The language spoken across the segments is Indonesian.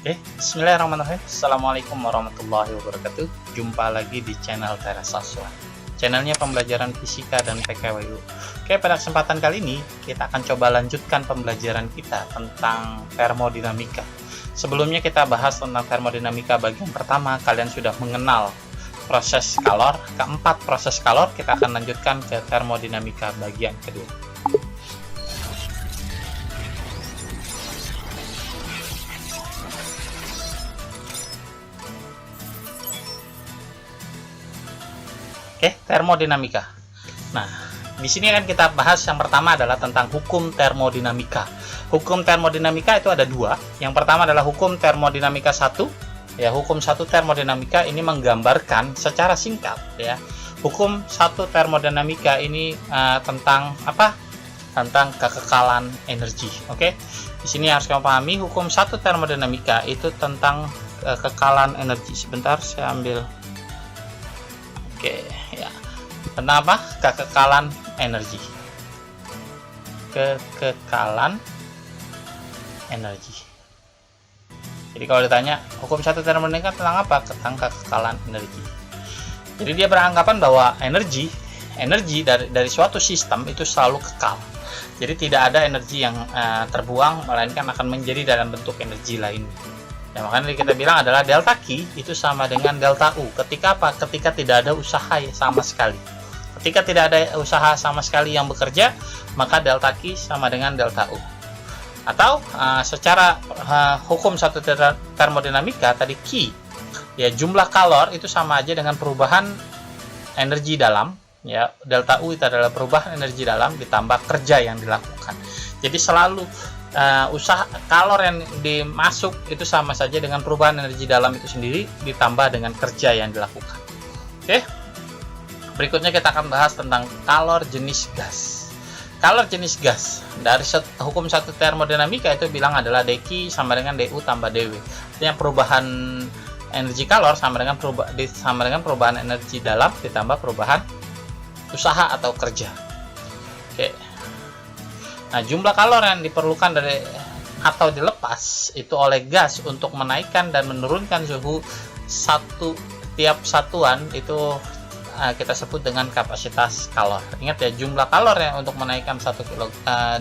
Bismillahirrahmanirrahim. Assalamualaikum warahmatullahi wabarakatuh. Jumpa lagi di channel Teras Saswa, channelnya pembelajaran fisika dan PKWU. Pada kesempatan kali ini kita akan coba lanjutkan pembelajaran kita tentang termodinamika. Sebelumnya kita bahas tentang termodinamika bagian pertama, kalian sudah mengenal proses kalor. Keempat, proses kalor, kita akan lanjutkan ke termodinamika bagian kedua. Termodinamika. Nah, di sini akan kita bahas yang pertama adalah tentang hukum termodinamika. Hukum termodinamika itu ada dua. Yang pertama adalah hukum termodinamika 1. Ya, hukum 1 termodinamika ini menggambarkan secara singkat ya. Hukum 1 termodinamika ini tentang apa? Tentang kekekalan energi. Oke. Di sini harus kamu pahami hukum 1 termodinamika itu tentang kekekalan energi. Sebentar saya ambil. Oke, ya. Tentang apa? Kekekalan energi. Kekekalan energi. Jadi kalau ditanya hukum 1 termodinamika tentang apa? Tentang kekekalan energi. Jadi dia beranggapan bahwa energi dari suatu sistem itu selalu kekal. Jadi tidak ada energi yang terbuang, melainkan akan menjadi dalam bentuk energi lain. Nah, makanya kita bilang adalah delta Q itu sama dengan delta U. Ketika apa? Ketika tidak ada usaha sama sekali. Ketika tidak ada usaha sama sekali yang bekerja, maka delta Q sama dengan delta U. Atau secara hukum 1 termodinamika tadi Q, ya jumlah kalor itu sama aja dengan perubahan energi dalam. Ya, delta U itu adalah perubahan energi dalam ditambah kerja yang dilakukan. Jadi selalu usaha kalor yang dimasuk itu sama saja dengan perubahan energi dalam itu sendiri ditambah dengan kerja yang dilakukan. Oke. Berikutnya kita akan bahas tentang kalor jenis gas. Kalor jenis gas dari hukum 1 termodinamika itu bilang adalah dQ sama dengan du tambah dw. Artinya perubahan energi kalor sama dengan perubahan energi dalam ditambah perubahan usaha atau kerja. Oke. Nah, jumlah kalor yang diperlukan dari atau dilepas itu oleh gas untuk menaikkan dan menurunkan suhu tiap satuan itu kita sebut dengan kapasitas kalor. Ingat ya, jumlah kalor yang untuk menaikkan 1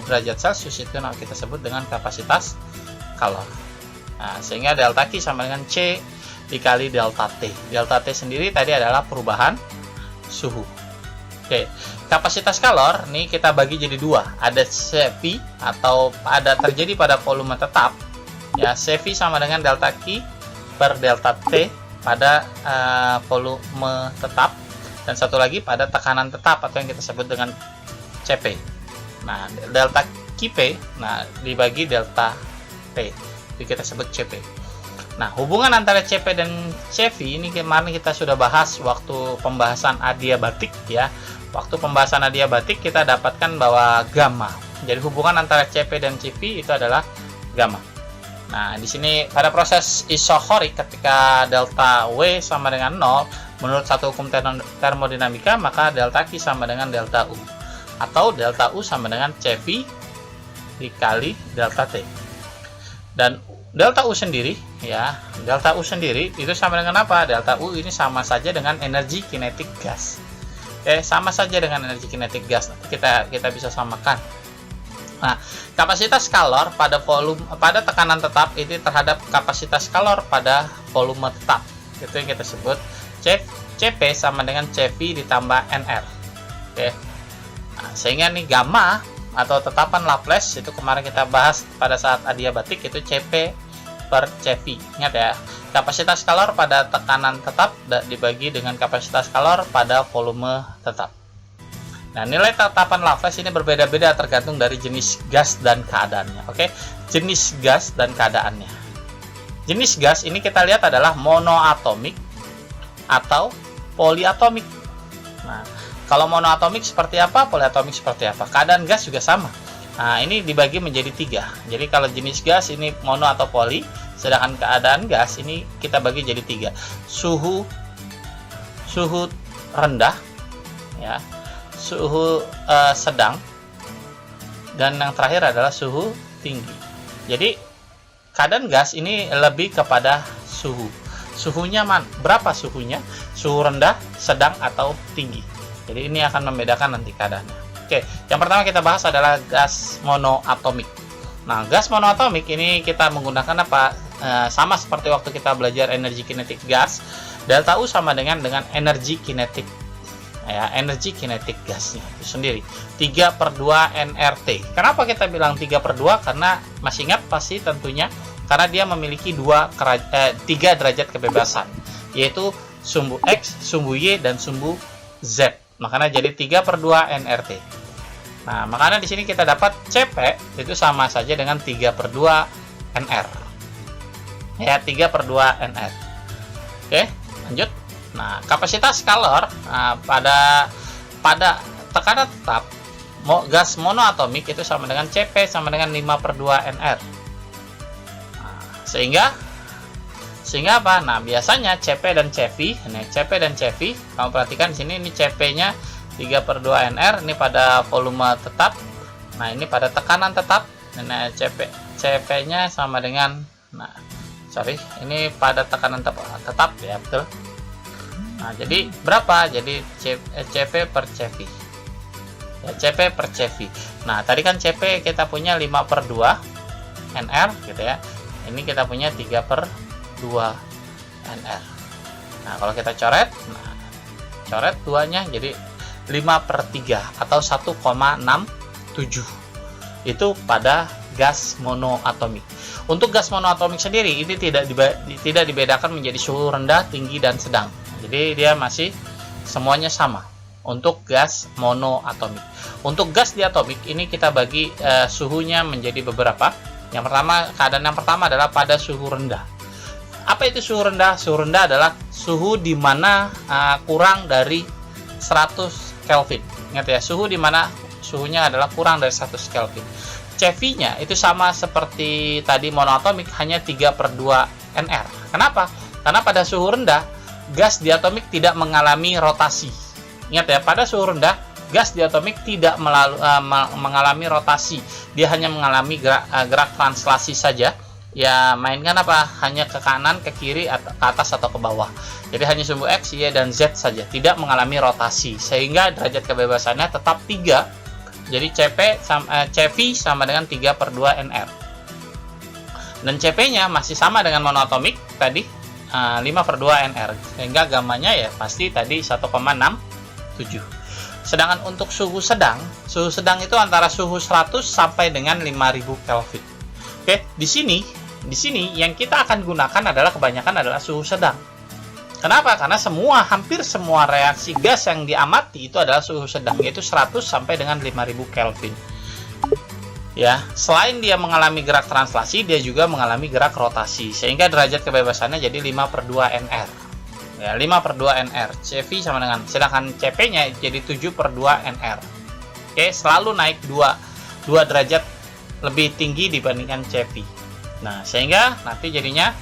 derajat Celcius itu kita sebut dengan kapasitas kalor. Nah, sehingga delta Q sama dengan C dikali delta T. Delta T sendiri tadi adalah perubahan suhu. Oke, kapasitas kalor ini kita bagi jadi dua. Ada Cv atau terjadi pada volume tetap. Ya, Cv sama dengan delta Q per delta T pada volume tetap, dan satu lagi pada tekanan tetap atau yang kita sebut dengan Cp. Nah, delta Qp dibagi delta T. Itu kita sebut Cp. Nah, hubungan antara Cp dan Cv ini kemarin kita sudah bahas waktu pembahasan adiabatik ya. Waktu pembahasan adiabatik kita dapatkan bahwa gamma. Jadi hubungan antara Cp dan Cv itu adalah gamma. Nah, di sini pada proses isochorik ketika delta W sama dengan 0 menurut satu hukum termodinamika, maka delta Q sama dengan delta U. Atau delta U sama dengan Cv dikali delta T. Dan delta U sendiri ya, delta U sendiri itu sama dengan apa? Delta U ini sama saja dengan energi kinetik gas. Sama saja dengan energi kinetik gas. Nanti kita bisa samakan. Nah, kapasitas kalor pada tekanan tetap itu terhadap kapasitas kalor pada volume tetap. Itu yang kita sebut Cp sama dengan Cv ditambah Nr. Oke. Nah, sehingga nih gamma atau tetapan Laplace itu kemarin kita bahas pada saat adiabatik itu Cp per Cv. Ingat ya, kapasitas kalor pada tekanan tetap dibagi dengan kapasitas kalor pada volume tetap. Nah, nilai tetapan Laplace ini berbeda-beda tergantung dari jenis gas dan keadaannya. Oke, jenis gas dan keadaannya. Jenis gas ini kita lihat adalah monoatomik atau poliatomik. Nah, kalau monoatomik seperti apa, poliatomik seperti apa? Keadaan gas juga sama. Nah, ini dibagi menjadi 3. Jadi kalau jenis gas ini mono atau poli, sedangkan keadaan gas ini kita bagi jadi 3. Suhu rendah ya, suhu sedang, dan yang terakhir adalah suhu tinggi. Jadi keadaan gas ini lebih kepada suhu. Suhunya berapa suhunya? Suhu rendah, sedang, atau tinggi. Jadi ini akan membedakan nanti keadaannya. Oke, yang pertama kita bahas adalah gas monoatomik. Nah, gas monoatomik ini kita menggunakan apa? Sama seperti waktu kita belajar energi kinetik gas. Delta U sama dengan energi kinetik, ya, energi kinetik gasnya itu sendiri 3/2 nRT. Kenapa kita bilang 3/2? Karena masih ingat pasti tentunya karena dia memiliki 3 derajat kebebasan, yaitu sumbu X, sumbu Y, dan sumbu Z. Makanya jadi 3/2 nRT. Nah, makanya di sini kita dapat CP itu sama saja dengan 3/2 nR. Ya, 3/2 nR. Oke, lanjut. Nah, kapasitas kalor pada tekanan tetap gas monoatomik itu sama dengan CP sama dengan 5/2 nR. Nah, sehingga apa? Nah, biasanya CP dan CV, nah CP dan CV, kamu perhatikan di sini ini CP-nya 3/2 nR, ini pada volume tetap. Nah, ini pada tekanan tetap. Nah, CP-nya sama dengan ini pada tekanan tetap ya, betul. Nah, jadi berapa? Jadi CP per CV. Ya, CP per CV. Nah, tadi kan CP kita punya 5/2 nR gitu ya. Ini kita punya 3/2 nR. Nah, kalau kita coret, coret 2-nya jadi 5/3 atau 1,67. Itu pada gas monoatomik. Untuk gas monoatomik sendiri ini tidak dibedakan menjadi suhu rendah, tinggi, dan sedang. Jadi dia masih semuanya sama untuk gas monoatomik. Untuk gas diatomik ini kita bagi suhunya menjadi beberapa. Keadaan yang pertama adalah pada suhu rendah. Apa itu suhu rendah? Suhu rendah adalah suhu di mana kurang dari 100 Kelvin. Ingat ya, suhu di mana suhunya adalah kurang dari 100 Kelvin. CV-nya itu sama seperti tadi monoatomik, hanya 3/2 nR. Kenapa? Karena pada suhu rendah gas diatomik tidak mengalami rotasi. Ingat ya, pada suhu rendah gas diatomik tidak mengalami rotasi. Dia hanya mengalami gerak translasi saja. Ya, mainkan apa? Hanya ke kanan, ke kiri, ke atas, atau ke bawah. Jadi hanya sumbu X, Y, dan Z saja, tidak mengalami rotasi. Sehingga derajat kebebasannya tetap 3. Jadi CV sama dengan 3/2 nR. Dan CP-nya masih sama dengan monoatomik tadi, 5/2 nR. Sehingga gamanya ya pasti tadi 1,67. Sedangkan untuk suhu sedang itu antara suhu 100 sampai dengan 5000 Kelvin. Oke, di sini yang kita akan gunakan kebanyakan adalah suhu sedang. Kenapa? Karena hampir semua reaksi gas yang diamati itu adalah suhu sedang, yaitu 100 sampai dengan 5000 Kelvin. Ya, selain dia mengalami gerak translasi, dia juga mengalami gerak rotasi, sehingga derajat kebebasannya jadi 5/2 nR. Ya, 5/2 nR. CV sama dengan, sedangkan CP-nya jadi 7/2 nR. Oke, selalu naik 2 derajat lebih tinggi dibandingkan CV. Nah, sehingga nanti jadinya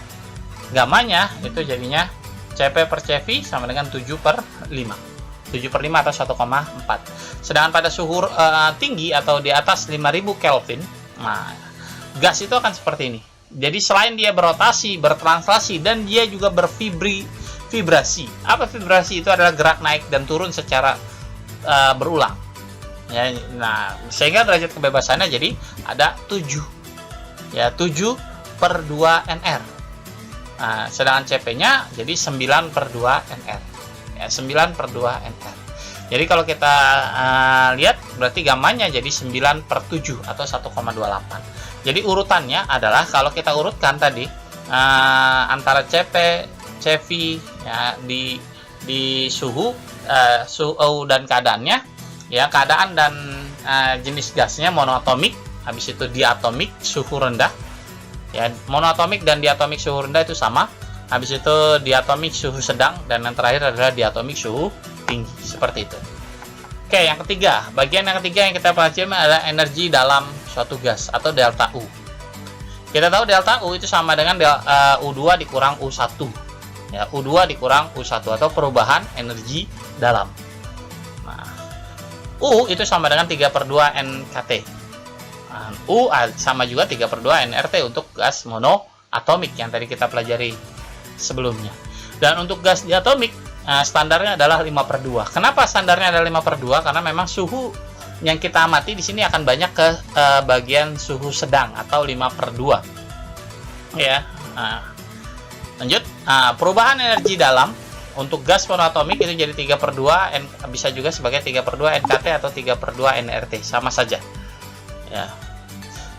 gamanya itu jadinya CP per CV sama dengan 7/5. 7/5 atau 1,4. Sedangkan pada suhu tinggi atau di atas 5000 Kelvin, nah, gas itu akan seperti ini. Jadi selain dia berotasi, bertranslasi, dan dia juga bervibrasi. Apa vibrasi? Itu adalah gerak naik dan turun secara berulang. Ya, nah, sehingga derajat kebebasannya jadi ada 7. Ya, 7/2 nR. Nah, sedangkan CP-nya jadi 9/2 nR. Ya, 9/2 nR. Jadi kalau kita lihat berarti gamanya jadi 9/7 atau 1,28. Jadi urutannya adalah kalau kita urutkan tadi antara CP, CV ya, di suhu dan keadaannya, ya, keadaan dan jenis gasnya monoatomik, habis itu diatomik suhu rendah. Ya, monoatomik dan diatomik suhu rendah itu sama. Habis itu diatomik suhu sedang, dan yang terakhir adalah diatomik suhu tinggi, seperti itu. Oke, yang ketiga, bagian yang ketiga yang kita pelajari adalah energi dalam suatu gas atau delta U. Kita tahu delta U itu sama dengan U2 dikurang U1. Ya, U2 dikurang U1 atau perubahan energi dalam. Nah, U itu sama dengan 3/2 NKT. U sama juga 3/2 nRT untuk gas monoatomik yang tadi kita pelajari sebelumnya. Dan untuk gas diatomik standarnya adalah 5/2. Kenapa standarnya adalah 5/2? Karena memang suhu yang kita amati di sini akan banyak ke bagian suhu sedang atau 5/2. Ya. Lanjut. Perubahan energi dalam untuk gas monoatomik itu jadi 3/2, bisa juga sebagai 3/2 NKT atau 3/2 nRT, sama saja. Ya.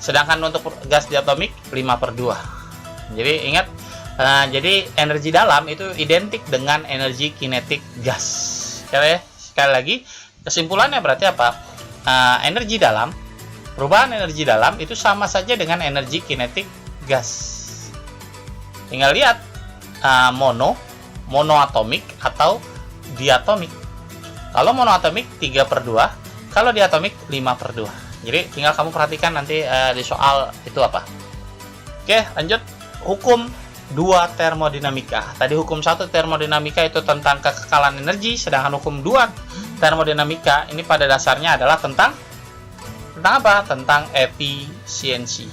Sedangkan untuk gas diatomik 5/2. Jadi ingat, jadi energi dalam itu identik dengan energi kinetik gas. Sekali lagi, kesimpulannya berarti apa? Energi dalam, perubahan energi dalam itu sama saja dengan energi kinetik gas. Tinggal lihat monoatomik atau diatomik. Kalau monoatomik 3/2, kalau diatomik 5/2. Jadi tinggal kamu perhatikan nanti di soal itu apa. Oke, lanjut. Hukum 2 termodinamika. Tadi hukum 1 termodinamika itu tentang kekekalan energi, sedangkan hukum 2 termodinamika ini pada dasarnya adalah tentang apa? Tentang efisiensi.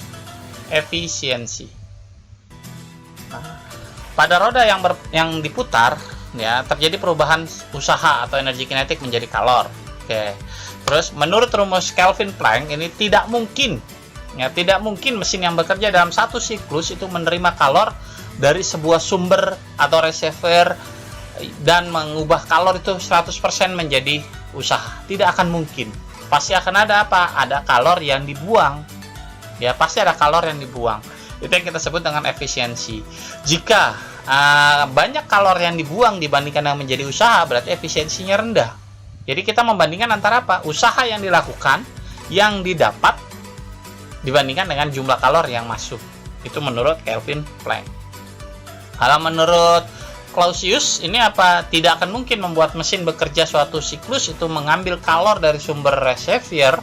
Pada roda yang diputar, ya, terjadi perubahan usaha atau energi kinetik menjadi kalor. Oke. Terus menurut rumus Kelvin Planck ini tidak mungkin mesin yang bekerja dalam satu siklus itu menerima kalor dari sebuah sumber atau reservoir dan mengubah kalor itu 100% menjadi usaha. Tidak akan mungkin. Pasti akan ada apa? Ada kalor yang dibuang. Ya, pasti ada kalor yang dibuang. Itu yang kita sebut dengan efisiensi. Jika banyak kalor yang dibuang dibandingkan yang menjadi usaha, berarti efisiensinya rendah. Jadi kita membandingkan antara apa? Usaha yang dilakukan, yang didapat, dibandingkan dengan jumlah kalor yang masuk. Itu menurut Kelvin Planck. Kalau menurut Clausius, ini apa? Tidak akan mungkin membuat mesin bekerja suatu siklus itu mengambil kalor dari sumber reservoir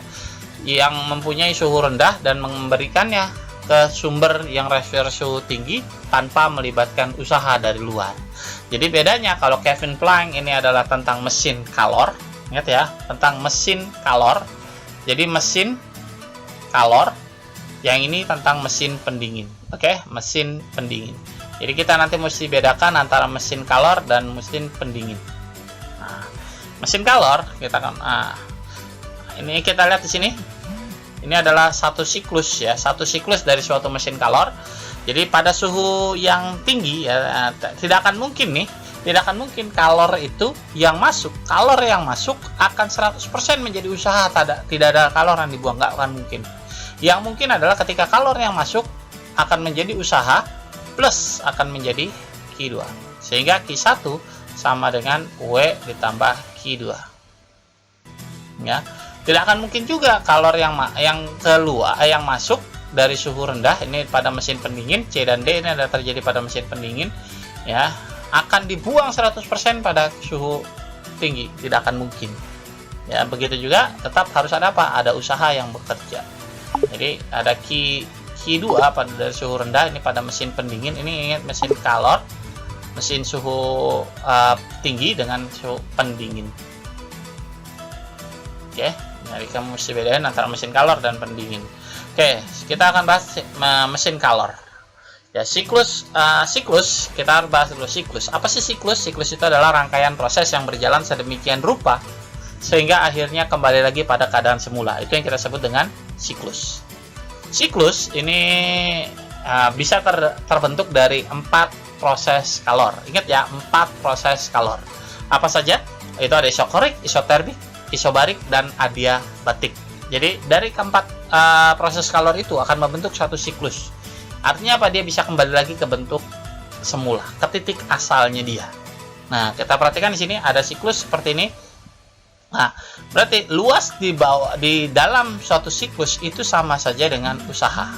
yang mempunyai suhu rendah dan memberikannya ke sumber yang reservoir suhu tinggi tanpa melibatkan usaha dari luar. Jadi bedanya kalau Kelvin Planck ini adalah tentang mesin kalor, ingat ya, tentang mesin kalor. Jadi mesin kalor, yang ini tentang mesin pendingin. Oke, mesin pendingin. Jadi kita nanti mesti bedakan antara mesin kalor dan mesin pendingin. Mesin kalor kita kan, ini kita lihat di sini. Ini adalah satu siklus ya, satu siklus dari suatu mesin kalor. Jadi pada suhu yang tinggi ya, tidak akan mungkin kalor itu yang masuk. Kalor yang masuk akan 100% menjadi usaha, tidak ada kalor yang dibuang, nggak akan mungkin. Yang mungkin adalah ketika kalor yang masuk akan menjadi usaha plus akan menjadi Q2. Sehingga Q1 sama dengan W ditambah Q2. Ya. Tidak akan mungkin juga kalor yang keluar, yang masuk dari suhu rendah ini pada mesin pendingin, C dan D ini ada terjadi pada mesin pendingin, ya, akan dibuang 100% pada suhu tinggi. Tidak akan mungkin. Ya, begitu juga tetap harus ada apa? Ada usaha yang bekerja. Jadi ada Q2 pada dari suhu rendah ini pada mesin pendingin, ini ingat mesin kalor, mesin suhu tinggi dengan suhu pendingin. Oke. Jadi kamu mesti bedain antara mesin kalor dan pendingin. Oke, kita akan bahas mesin kalor. Ya, siklus kita harus bahas dulu siklus. Apa sih siklus? Siklus itu adalah rangkaian proses yang berjalan sedemikian rupa sehingga akhirnya kembali lagi pada keadaan semula. Itu yang kita sebut dengan siklus. Siklus ini bisa terbentuk dari 4 proses kalor. Ingat ya, 4 proses kalor. Apa saja? Itu ada isokorik, isotermik, isobarik, dan adiabatik. Jadi dari keempat proses kalor itu akan membentuk suatu siklus. Artinya apa? Dia bisa kembali lagi ke bentuk semula, ke titik asalnya dia. Nah, kita perhatikan di sini ada siklus seperti ini. Nah, berarti luas di dalam suatu siklus itu sama saja dengan usaha.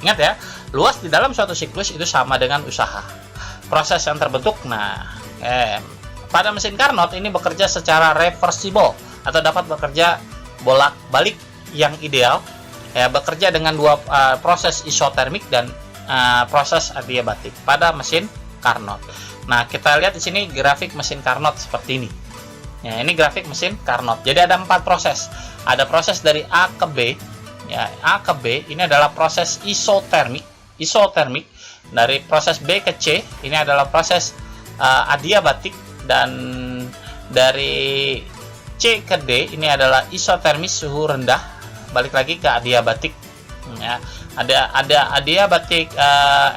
Ingat ya, luas di dalam suatu siklus itu sama dengan usaha. Proses yang terbentuk, pada mesin Carnot ini bekerja secara reversible atau dapat bekerja bolak-balik yang ideal, ya, bekerja dengan 2 proses isotermik dan proses adiabatik pada mesin Carnot. Nah, kita lihat di sini grafik mesin Carnot seperti ini. Ya, ini grafik mesin Carnot. Jadi ada 4 proses. Ada proses dari A ke B, ya A ke B ini adalah proses isotermik. Dari proses B ke C ini adalah proses adiabatik, dan dari C ke D ini adalah isotermis suhu rendah, balik lagi ke adiabatik ya. Ada adiabatik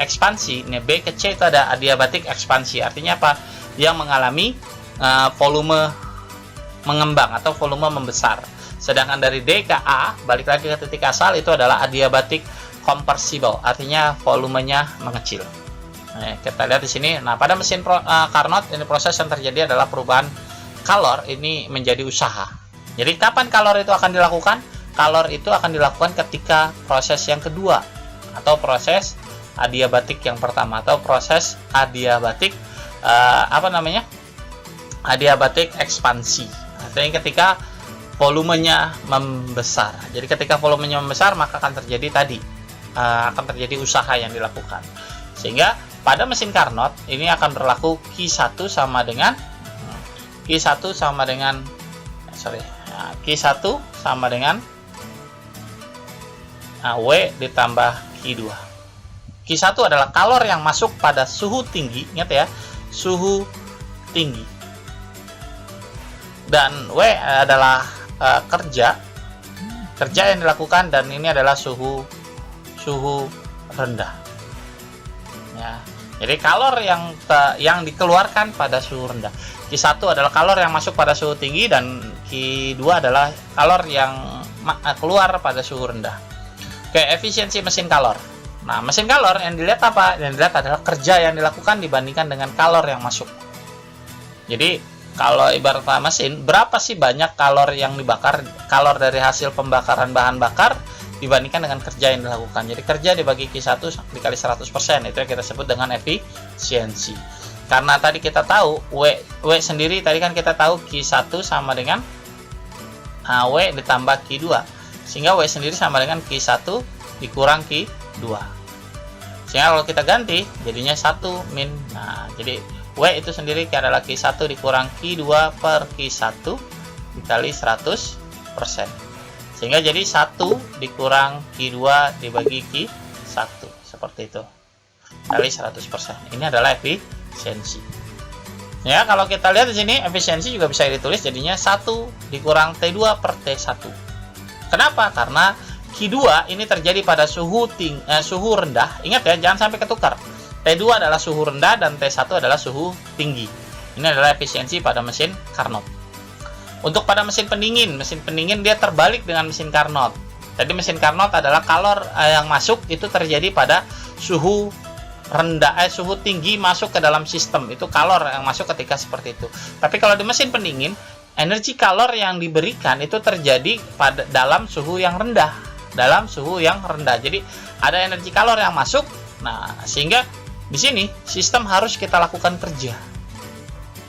ekspansi. Ini B ke C itu ada adiabatik ekspansi, artinya apa? Yang mengalami volume mengembang atau volume membesar. Sedangkan dari D ke A, balik lagi ke titik asal, itu adalah adiabatik kompressible, artinya volumenya mengecil. Nah, kita lihat di sini. Nah, pada mesin Carnot ini proses yang terjadi adalah perubahan kalor ini menjadi usaha. Jadi kapan kalor itu akan dilakukan? Kalor itu akan dilakukan ketika proses yang kedua, atau proses adiabatik yang pertama, atau proses adiabatik adiabatik ekspansi. Artinya ketika volumenya membesar. Jadi ketika volumenya membesar, maka akan terjadi usaha yang dilakukan. Sehingga pada mesin Carnot ini akan berlaku Q1 sama dengan Q1 sama dengan W ditambah Q2. Q1 adalah kalor yang masuk pada suhu tinggi, ingat ya, suhu tinggi. Dan W adalah kerja yang dilakukan, dan ini adalah suhu rendah. Ya. Jadi kalor yang dikeluarkan pada suhu rendah. Q1 adalah kalor yang masuk pada suhu tinggi, dan Q2 adalah kalor yang keluar pada suhu rendah. Oke, efisiensi mesin kalor. Nah, mesin kalor yang dilihat apa? Yang dilihat adalah kerja yang dilakukan dibandingkan dengan kalor yang masuk. Jadi, kalau ibarat mesin, berapa sih banyak kalor yang dibakar, kalor dari hasil pembakaran bahan bakar dibandingkan dengan kerja yang dilakukan. Jadi kerja dibagi Q1 dikali 100%, itu yang kita sebut dengan efisiensi. Karena tadi kita tahu W sendiri, tadi kan kita tahu Q1 sama dengan W ditambah Q2, sehingga W sendiri sama dengan Q1 dikurang Q2. Sehingga kalau kita ganti jadinya 1 min. Nah, jadi W itu sendiri adalah Q1 dikurang Q2 per Q1 dikali 100%. Sehingga jadi 1 dikurang Q2 dibagi Q1. Seperti itu. Kali 100%. Ini adalah efisiensi. Ya, kalau kita lihat di sini, efisiensi juga bisa ditulis jadinya 1 dikurang T2 per T1. Kenapa? Karena Q2 ini terjadi pada suhu rendah. Ingat ya, jangan sampai ketukar. T2 adalah suhu rendah dan T1 adalah suhu tinggi. Ini adalah efisiensi pada mesin Carnot. Untuk pada mesin pendingin dia terbalik dengan mesin Carnot. Jadi mesin Carnot adalah kalor yang masuk itu terjadi pada suhu rendah, suhu tinggi masuk ke dalam sistem. Itu kalor yang masuk ketika seperti itu. Tapi kalau di mesin pendingin, energi kalor yang diberikan itu terjadi pada dalam suhu yang rendah. Jadi ada energi kalor yang masuk. Nah, sehingga di sini sistem harus kita lakukan kerja.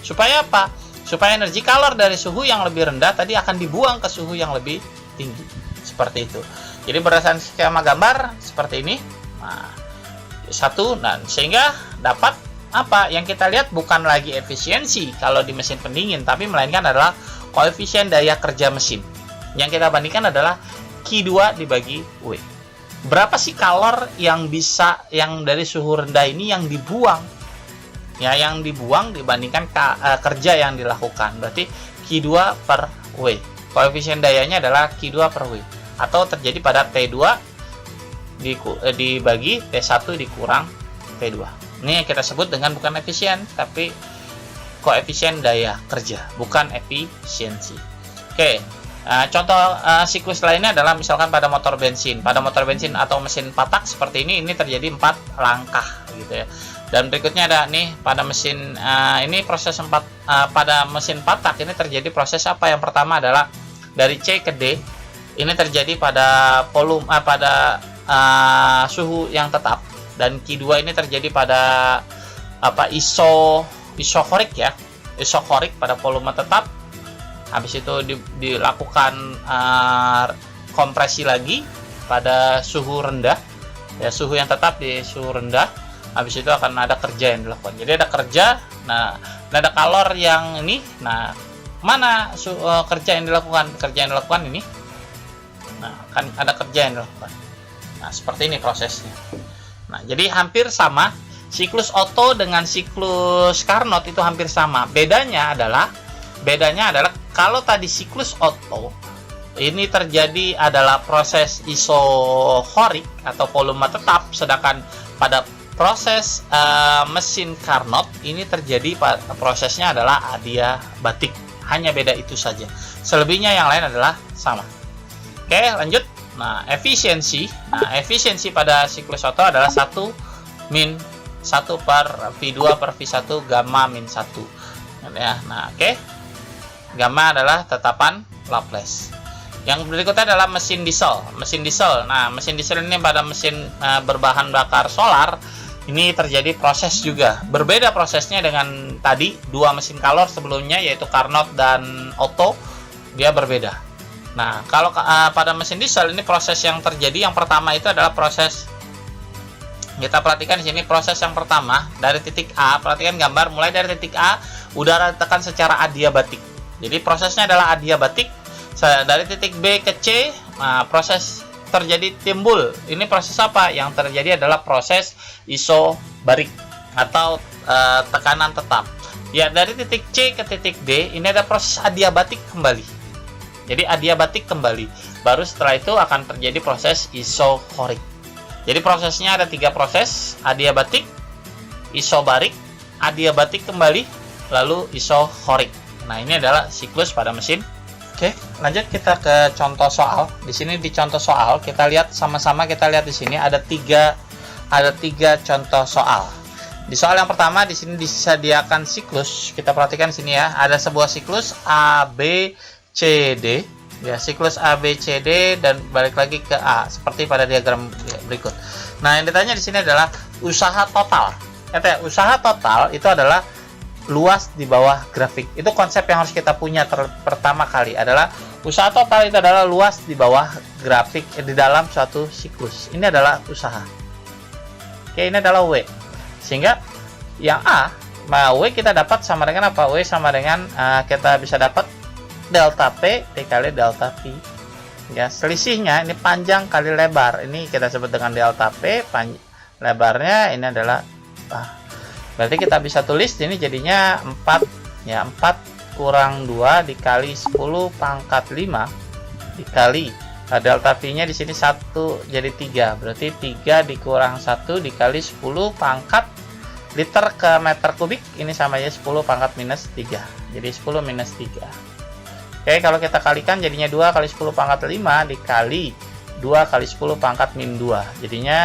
Supaya apa? Supaya energi kalor dari suhu yang lebih rendah tadi akan dibuang ke suhu yang lebih tinggi. Seperti itu. Jadi berdasarkan skema gambar seperti ini. Nah, sehingga dapat apa? Yang kita lihat bukan lagi efisiensi kalau di mesin pendingin, tapi melainkan adalah koefisien daya kerja mesin. Yang kita bandingkan adalah Q2 dibagi W. Berapa sih kalor yang dari suhu rendah ini yang dibuang? Ya, yang dibuang dibandingkan kerja yang dilakukan. Berarti Q2 per W. Koefisien dayanya adalah Q2 per W. Atau terjadi pada T2 dibagi T1 dikurang T2. Ini yang kita sebut dengan bukan efisien, tapi koefisien daya kerja, bukan efisiensi. Oke, contoh siklus lainnya adalah misalkan pada motor bensin. Pada motor bensin atau mesin patak seperti ini terjadi 4 langkah gitu ya. Dan berikutnya ada nih pada mesin ini proses pada mesin patak ini terjadi proses apa? Yang pertama adalah dari C ke D ini terjadi pada volume suhu yang tetap, dan Q2 ini terjadi pada isokorik ya, isokorik pada volume tetap. Habis itu dilakukan kompresi lagi pada suhu rendah ya, suhu yang tetap di suhu rendah. Habis itu akan ada kerja yang dilakukan. Jadi ada kerja, nah ada kalor yang ini. Nah, mana kerja yang dilakukan? Kerja yang dilakukan ini Nah, kan ada kerja yang dilakukan. Nah, seperti ini prosesnya. Nah, jadi hampir sama. Siklus Otto dengan siklus Carnot itu hampir sama. Bedanya adalah kalau tadi siklus Otto ini terjadi adalah proses isohorik atau volume tetap, sedangkan pada proses mesin Carnot ini terjadi prosesnya adalah adiabatik. Hanya beda itu saja. Selebihnya yang lain adalah sama. Oke, lanjut. Nah, efisiensi. Nah, efisiensi pada siklus Otto adalah 1 min 1 per V2 per V1 gamma min 1. Ya, nah, oke. Gamma adalah tetapan Laplace. Yang berikutnya adalah mesin diesel. Mesin diesel. Nah, mesin diesel ini pada mesin berbahan bakar solar ini terjadi proses juga. Berbeda prosesnya dengan tadi dua mesin Calor sebelumnya, yaitu Carnot dan Otto. Dia berbeda. Nah, kalau pada mesin diesel ini proses yang terjadi yang pertama itu adalah proses, kita perhatikan di sini proses yang pertama dari titik A. Perhatikan gambar, mulai dari titik A udara ditekan secara adiabatik. Jadi prosesnya adalah adiabatik. Dari titik B ke C, nah, proses terjadi timbul. Ini proses apa? Yang terjadi adalah proses isobarik atau tekanan tetap. Ya, dari titik C ke titik D ini ada proses adiabatik kembali. Jadi adiabatik kembali. Baru setelah itu akan terjadi proses isohorik. Jadi prosesnya ada 3 proses: adiabatik, isobarik, adiabatik kembali, lalu isohorik. Nah, ini adalah siklus pada mesin. Oke, lanjut kita ke contoh soal. Di sini di contoh soal kita lihat sama-sama, kita lihat di sini ada tiga contoh soal. Di soal yang pertama di sini disediakan siklus. Kita perhatikan sini ya, ada sebuah siklus A B C D. Ya, siklus A B C D dan balik lagi ke A seperti pada diagram berikut. Nah, yang ditanya di sini adalah usaha total. Usaha total itu adalah luas di bawah grafik. Itu konsep yang harus kita punya pertama kali adalah usaha total itu adalah luas di bawah grafik di dalam suatu siklus. Ini adalah usaha. Oke, ini adalah W. Sehingga yang A, W kita dapat sama dengan apa? W sama dengan kita bisa dapat delta P dikali delta P. Ya, selisihnya ini panjang kali lebar. Ini kita sebut dengan delta P, lebarnya ini adalah berarti kita bisa tulis ini jadinya 4 ya, 4 kurang 2 dikali 10 pangkat 5 dikali delta V nya di sini 1 jadi 3, berarti 3 dikurang 1 dikali 10 pangkat liter ke meter kubik, ini sama aja 10 pangkat minus 3, jadi 10 minus 3. Oke, kalau kita kalikan jadinya 2 kali 10 pangkat 5 dikali 2 kali 10 pangkat min 2, jadinya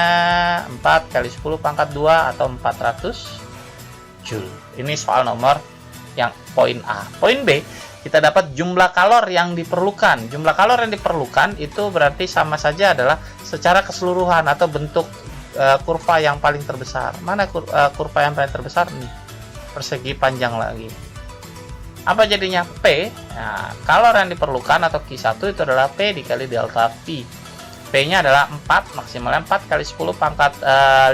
4 kali 10 pangkat 2 atau 400 Joule. Ini soal nomor yang poin A. Poin B, kita dapat jumlah kalor yang diperlukan. Jumlah kalor yang diperlukan itu berarti sama saja adalah secara keseluruhan atau bentuk kurva yang paling terbesar. Mana kurva yang paling terbesar nih? Persegi panjang lagi. Apa jadinya? P. Nah, kalor yang diperlukan atau Q1 itu adalah P dikali delta P. P-nya adalah 4, maksimalnya 4 kali 10 pangkat 5.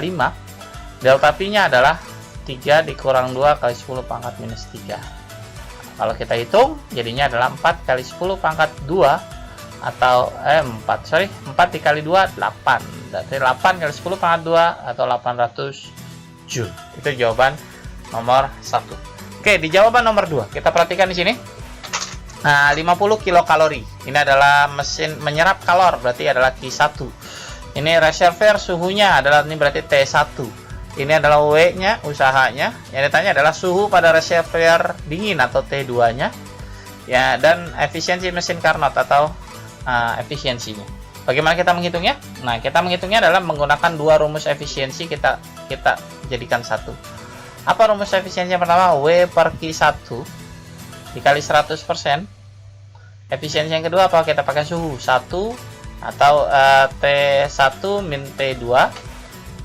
Delta P-nya adalah 3 dikurang 2 kali 10 pangkat minus 3. Kalau kita hitung jadinya adalah 4 kali 10 pangkat 2 atau 4 dikali 2 8. Berarti 8 kali 10 pangkat 2 atau 800 Joule. Itu jawaban nomor 1. Oke, di jawaban nomor 2 kita perhatikan di sini. Nah, 50 kilokalori. Ini adalah mesin menyerap kalor, berarti adalah Q1. Ini reservoir suhunya adalah ini berarti T1. Ini adalah W-nya, usahanya. Yang ditanya adalah suhu pada reservoir dingin atau T2-nya. Ya, dan efisiensi mesin Carnot atau efisiensinya. Bagaimana kita menghitungnya? Nah, kita menghitungnya adalah menggunakan dua rumus efisiensi, kita jadikan satu. Apa rumus efisiensi yang pertama? W per Q1 dikali 100%. Efisiensi yang kedua apa? Kita pakai suhu 1 atau T1 min T2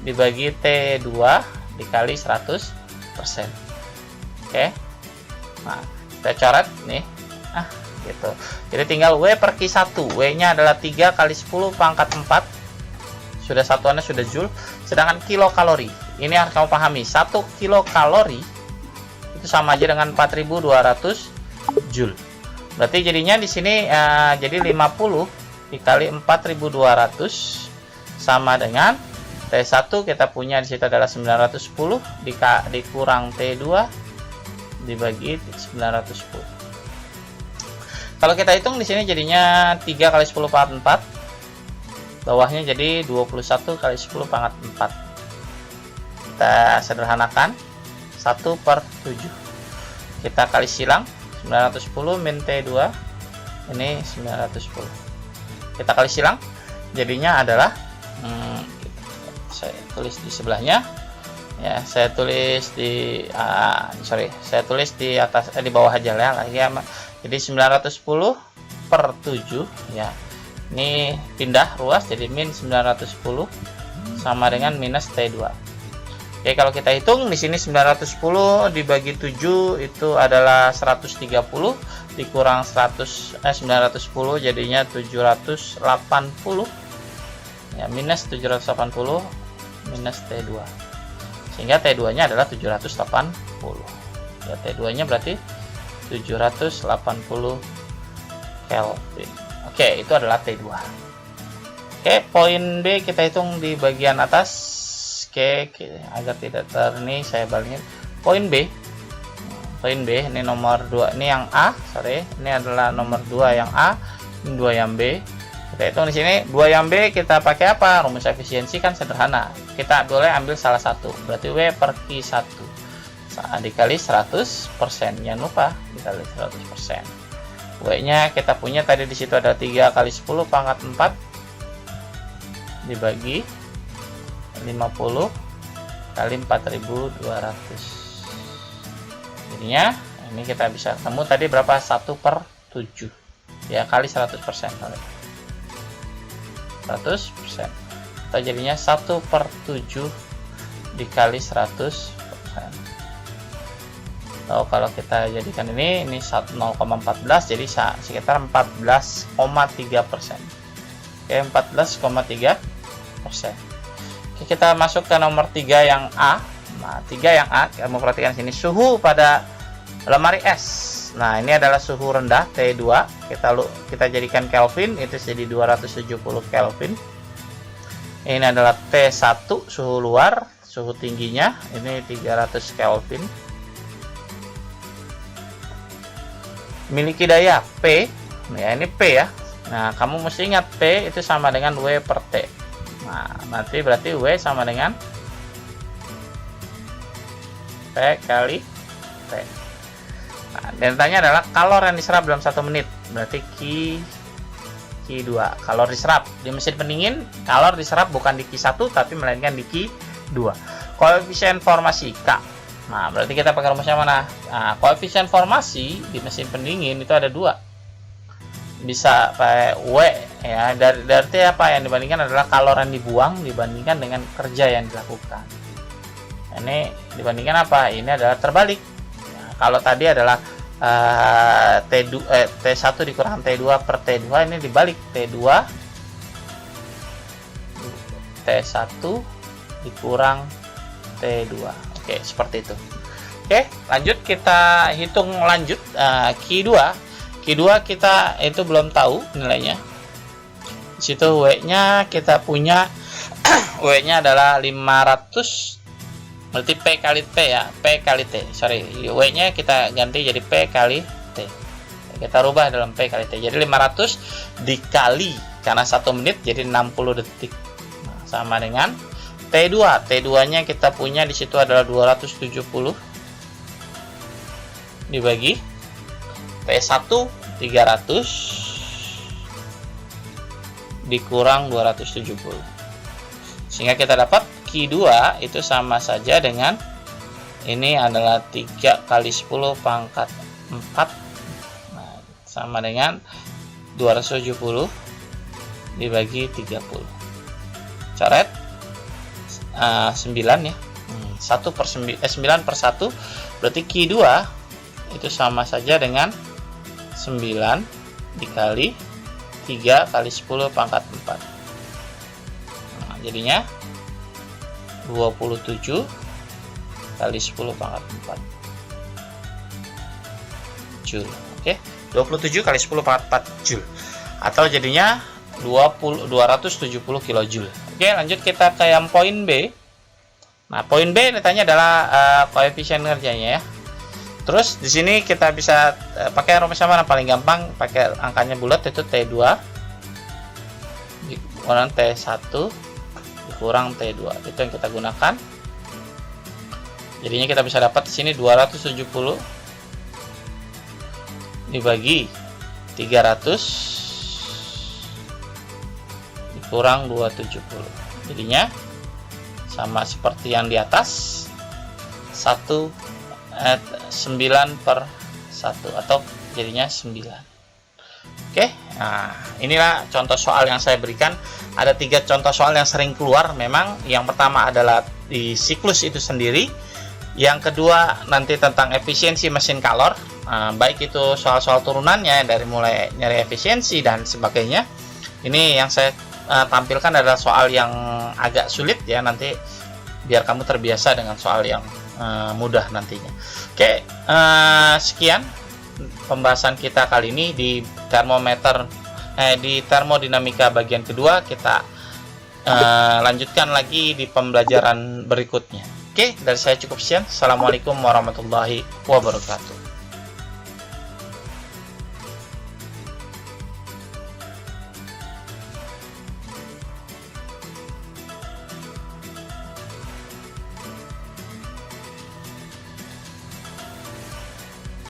dibagi T2 dikali 100%. Oke. Nah, kita coret nih. Gitu. Jadi tinggal W per Q1. W-nya adalah 3 kali 10 pangkat 4. Sudah satuannya sudah Joule. Sedangkan kilokalori. Ini harus kamu pahami. 1 kilokalori itu sama aja dengan 4200 Joule. Berarti jadinya di sini jadi 50 dikali 4200 sama dengan T1 kita punya di situ adalah 910 dikurang T2 dibagi 910. Kalau kita hitung di sini jadinya 3 kali 10 pangkat 4. Bawahnya jadi 21 kali 10 pangkat 4. Kita sederhanakan 1/7. Kita kali silang 910 min T2 ini 910. Kita kali silang jadinya adalah saya tulis di sebelahnya ya, saya tulis di saya tulis di atas di bawah aja ya. Jadi 910/7 ya. Ini pindah ruas jadi min 910 sama dengan minus T2. Oke, kalau kita hitung di sini 910 dibagi 7 itu adalah 130 dikurang 910 jadinya 780 ya, minus 780 minus T2 sehingga T2 nya adalah 780 ya, T2 nya berarti 780 Kelvin. Oke, itu adalah T2. Oke, poin B kita hitung di bagian atas. Oke, agar tidak ini saya balikin. Poin B ini nomor 2, ini yang A, ini adalah nomor 2 yang A, ini 2 yang B. Kita hitung di sini 2 yang B kita pakai apa? Rumus efisiensi kan sederhana. Kita boleh ambil salah satu. Berarti W per Q1 dikali 100%. Jangan lupa dikali 100%. W-nya kita punya tadi di situ ada 3 kali 10 pangkat 4 dibagi 50 kali 4200. Jadinya ini kita bisa ketemu tadi berapa? 1/7 ya, kali 100% 100%. Atau jadinya 1/7 dikali 100%. Oh, kalau kita jadikan ini 0,14 jadi sekitar 14,3%. Oke, 14,3%. Oke, kita masuk ke nomor 3 yang A. Nah, 3 yang A, kamu perhatikan sini suhu pada lemari es. Nah, ini adalah suhu rendah T2. Kita jadikan Kelvin, itu jadi 270 Kelvin. Ini adalah T1 suhu luar, suhu tingginya ini 300 Kelvin. Miliki daya P. Ya, ini P ya. Nah, kamu mesti ingat P itu sama dengan W per T. Nah, nanti berarti W sama dengan P kali T. Nah, deltanya adalah kalor yang diserap dalam 1 menit. Berarti Q2. Kalor diserap di mesin pendingin, kalor diserap bukan di Q1 tapi melainkan di Q2. Koefisien formasi K. Nah, berarti kita pakai rumusnya mana? Nah, koefisien formasi di mesin pendingin itu ada 2. Bisa pakai W ya. Berarti apa yang dibandingkan adalah kalor yang dibuang dibandingkan dengan kerja yang dilakukan. Ini dibandingkan apa? Ini adalah terbalik. Nah, kalau tadi adalah T1 dikurang T2 per T2, ini dibalik T1 dikurang T2. Oke, seperti itu. Oke, lanjut kita hitung lanjut Q2 kita itu belum tahu nilainya. Di situ W-nya kita punya W-nya adalah 500. Berarti P kali T ya, P kali T. W-nya kita ganti jadi P kali T. Kita rubah dalam P kali T. Jadi 500 dikali karena 1 menit jadi 60 detik. Nah, sama dengan T2. T2-nya kita punya di situ adalah 270 dibagi T1 300 dikurang 270. Sehingga kita dapat Q2 itu sama saja dengan ini adalah 3 kali 10 pangkat 4. Nah, sama dengan 270 dibagi 30. Coret 9 ya. 9/1 berarti Q2 itu sama saja dengan 9 dikali 3 kali 10 pangkat 4. Nah, jadinya 27 kali 10 pangkat 4 Joule. Oke, 27 kali 10 pangkat 4 Joule. Atau jadinya 270 kJ. Oke, lanjut kita ke yang poin B. Nah, poin B ditanya adalah koefisien kerjanya ya. Terus di sini kita bisa pakai rumusnya mana paling gampang, pakai angkanya bulat, itu T2 dikurang T1 dikurang T2. Itu yang kita gunakan. Jadinya kita bisa dapat di sini 270 dibagi 300 dikurang 270. Jadinya sama seperti yang di atas, 9/1 atau jadinya 9. Oke, nah inilah contoh soal yang saya berikan. Ada 3 contoh soal yang sering keluar. Memang yang pertama adalah di siklus itu sendiri, yang kedua nanti tentang efisiensi mesin kalor, baik itu soal-soal turunannya dari mulai nyari efisiensi dan sebagainya. Ini yang saya tampilkan adalah soal yang agak sulit ya, nanti biar kamu terbiasa dengan soal yang mudah nantinya. Oke, sekian pembahasan kita kali ini di termodinamika bagian kedua. Kita lanjutkan lagi di pembelajaran berikutnya. Oke, dari saya cukup sekian. Assalamualaikum warahmatullahi wabarakatuh.